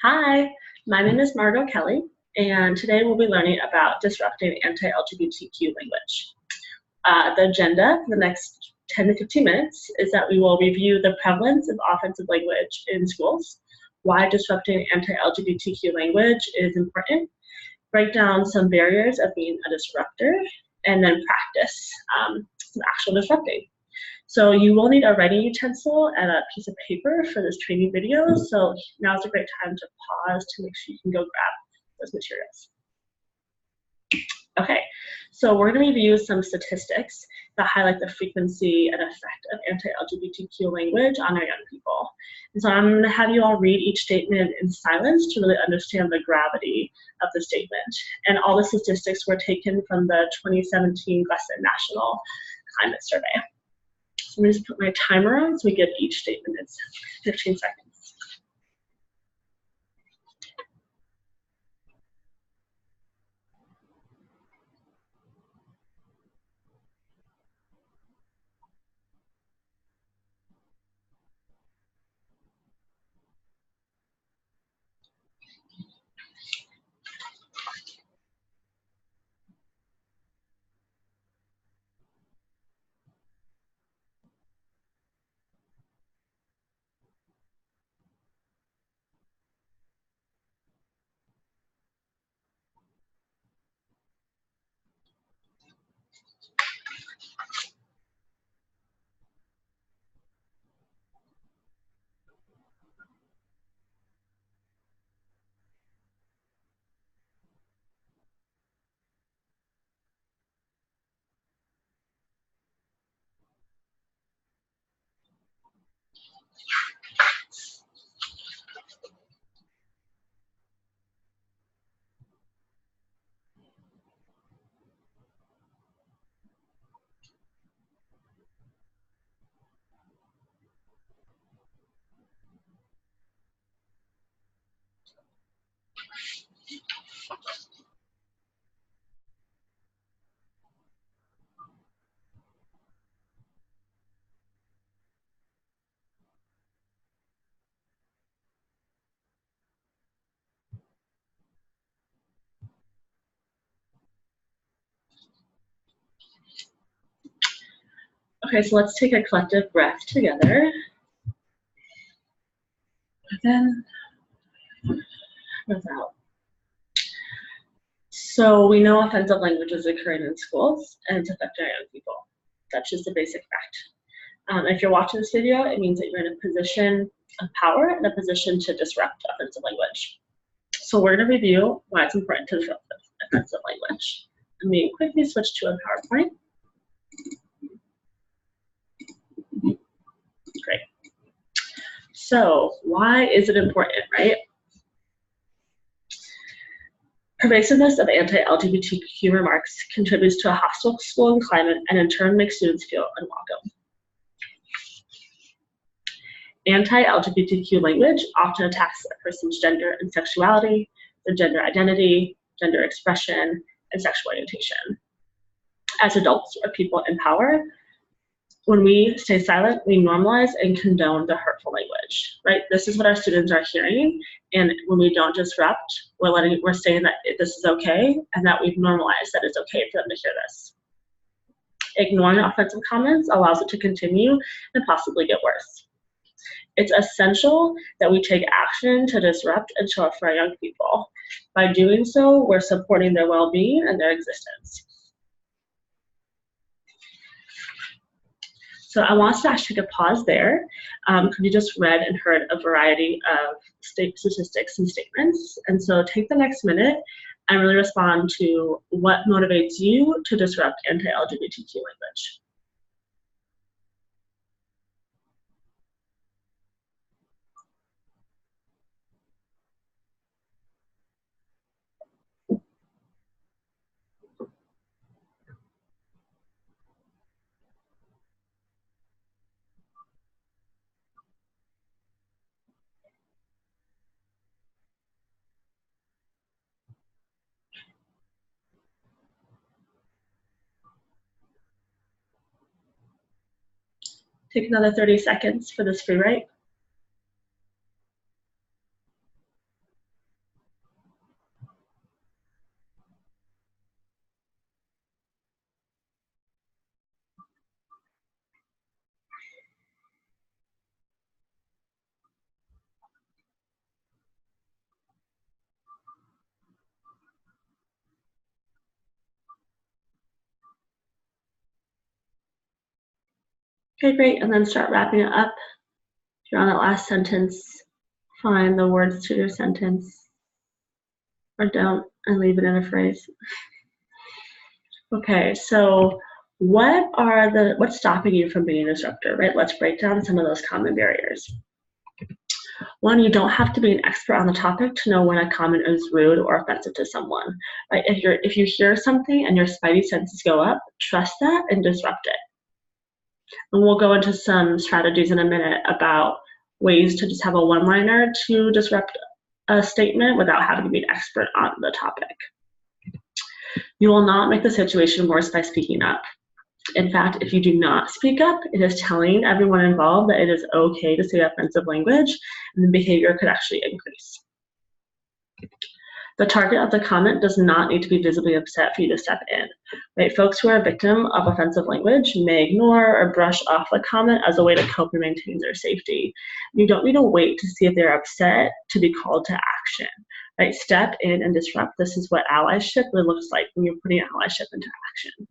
Hi, my name is Margo Kelly, and today we'll be learning about disrupting anti-LGBTQ language. The agenda for the next 10 to 15 minutes is that we will review the prevalence of offensive language in schools, why disrupting anti-LGBTQ language is important, break down some barriers of being a disruptor, and then practice some actual disrupting. So you will need a writing utensil and a piece of paper for this training video. So now is a great time to pause to make sure you can go grab those materials. Okay, so we're going to review some statistics that highlight the frequency and effect of anti-LGBTQ language on our young people. And so I'm going to have you all read each statement in silence to really understand the gravity of the statement. And all the statistics were taken from the 2017 Gusset National Climate Survey. So I'm going to just put my timer on so we give each statement its 15 seconds. Okay, so let's take a collective breath together. Then breath out. So we know offensive language is occurring in schools and it's affecting our young people. That's just a basic fact. If you're watching this video, it means that you're in a position of power and a position to disrupt offensive language. So we're going to review why it's important to disrupt offensive language. Let me quickly switch to a PowerPoint. Great. So why is it important, right? Pervasiveness of anti-LGBTQ remarks contributes to a hostile school climate and in turn makes students feel unwelcome. Anti-LGBTQ language often attacks a person's gender and sexuality, their gender identity, gender expression, and sexual orientation. As adults or people in power, when we stay silent, we normalize and condone the hurtful language, right? This is what our students are hearing, and when we don't disrupt, we're saying that this is okay, and that we've normalized that it's okay for them to hear this. Ignoring offensive comments allows it to continue and possibly get worse. It's essential that we take action to disrupt and show up for our young people. By doing so, we're supporting their well-being and their existence. So I want us to actually take a pause there, because you just read and heard a variety of statistics and statements. And so take the next minute and really respond to what motivates you to disrupt anti-LGBTQ language. Take another 30 seconds for this free write. Okay, great, and then start wrapping it up. If you're on that last sentence, find the words to your sentence, or don't, and leave it in a phrase. Okay, so what's stopping you from being a disruptor, right? Let's break down some of those common barriers. One, you don't have to be an expert on the topic to know when a comment is rude or offensive to someone. Right? If you hear something and your spidey senses go up, trust that and disrupt it. And we'll go into some strategies in a minute about ways to just have a one-liner to disrupt a statement without having to be an expert on the topic. You will not make the situation worse by speaking up. In fact, if you do not speak up, it is telling everyone involved that it is okay to say offensive language, and the behavior could actually increase. The target of the comment does not need to be visibly upset for you to step in. Right? Folks who are a victim of offensive language may ignore or brush off the comment as a way to cope and maintain their safety. You don't need to wait to see if they're upset to be called to action. Right? Step in and disrupt. This is what allyship really looks like when you're putting allyship into action.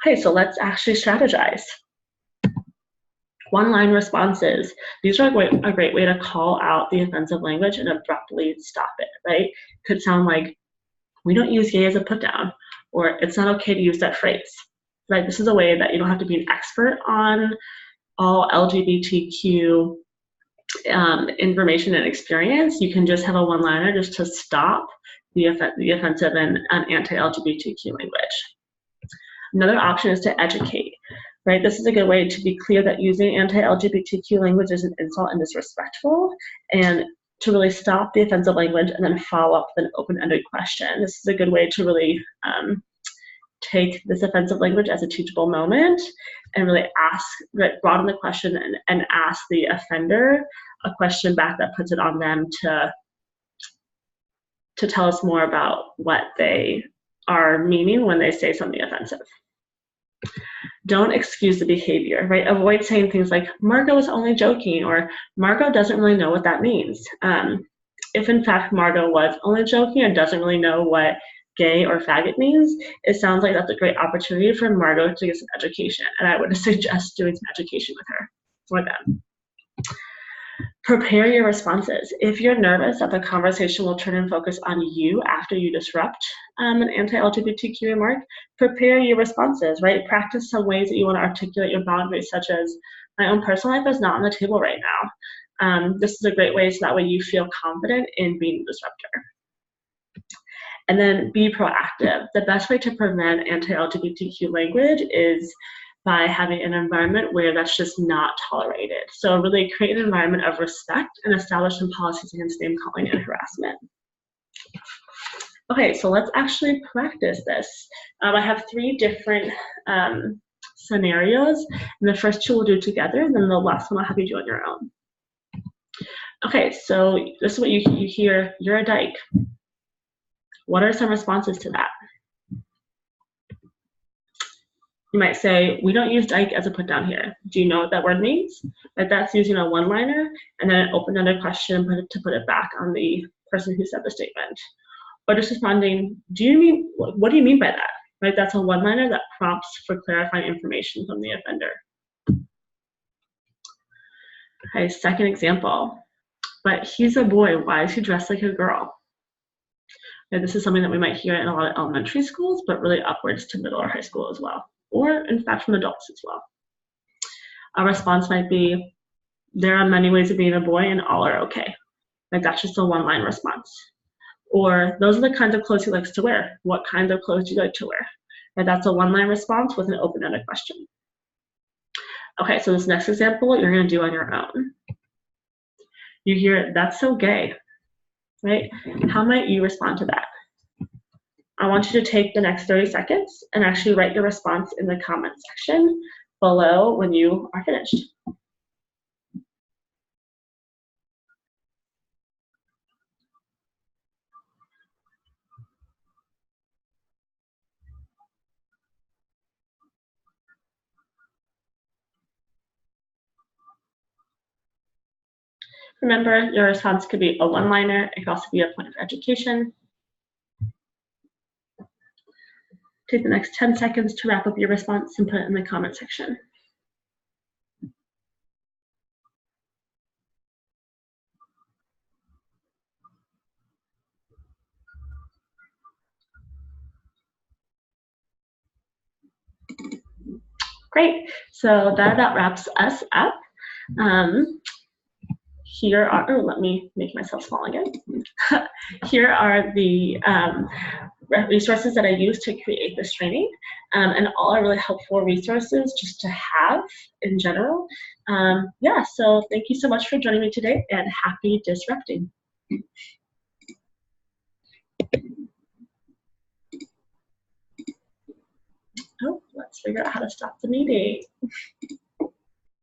Okay, so let's actually strategize. One-line responses. These are a great way to call out the offensive language and abruptly stop it, right? Could sound like, we don't use gay as a put-down, or it's not okay to use that phrase, right? This is a way that you don't have to be an expert on all LGBTQ information and experience. You can just have a one-liner just to stop the offensive and anti-LGBTQ language. Another option is to educate, right? This is a good way to be clear that using anti-LGBTQ language is an insult and disrespectful, and to really stop the offensive language and then follow up with an open-ended question. This is a good way to really take this offensive language as a teachable moment and really broaden the question and ask the offender a question back that puts it on them to tell us more about what they are meaning when they say something offensive. Don't excuse the behavior, right? Avoid saying things like, Margo is only joking, or Margo doesn't really know what that means. If in fact Margo was only joking or doesn't really know what gay or faggot means, it sounds like that's a great opportunity for Margo to get some education, and I would suggest doing some education with her or them. Prepare your responses. If you're nervous that the conversation will turn and focus on you after you disrupt an anti-LGBTQ remark, prepare your responses, right? Practice some ways that you want to articulate your boundaries, such as, my own personal life is not on the table right now. This is a great way so that way you feel confident in being a disruptor. And then be proactive. The best way to prevent anti-LGBTQ language is by having an environment where that's just not tolerated. So really create an environment of respect and establish some policies against name calling and harassment. Okay, so let's actually practice this. I have 3 different scenarios, and the first 2 we'll do together, and then the last one I'll have you do on your own. Okay, so this is what you hear, you're a dyke. What are some responses to that? You might say, we don't use dyke as a put down here. Do you know what that word means? But that's using a one-liner and then an open-ended question to put it back on the person who said the statement. Or just responding, what do you mean by that? Right? That's a one-liner that prompts for clarifying information from the offender. Okay, second example. But he's a boy, why is he dressed like a girl? Now, this is something that we might hear in a lot of elementary schools, but really upwards to middle or high school as well, or in fact from adults as well. A response might be, there are many ways of being a boy and all are okay. Like that's just a one-line response. Or those are the kinds of clothes he likes to wear. What kinds of clothes do you like to wear? And that's a one-line response with an open-ended question. Okay, so this next example you're gonna do on your own. You hear, that's so gay, right? How might you respond to that? I want you to take the next 30 seconds and actually write your response in the comment section below when you are finished. Remember, your response could be a one-liner. It could also be a point of education. Take the next 10 seconds to wrap up your response and put it in the comment section. Great. So that wraps us up. Here are, oh, let me make myself small again. Here are the resources that I used to create this training, and all are really helpful resources just to have in general. Yeah, so thank you so much for joining me today, and happy disrupting. Oh, let's figure out how to stop the meeting.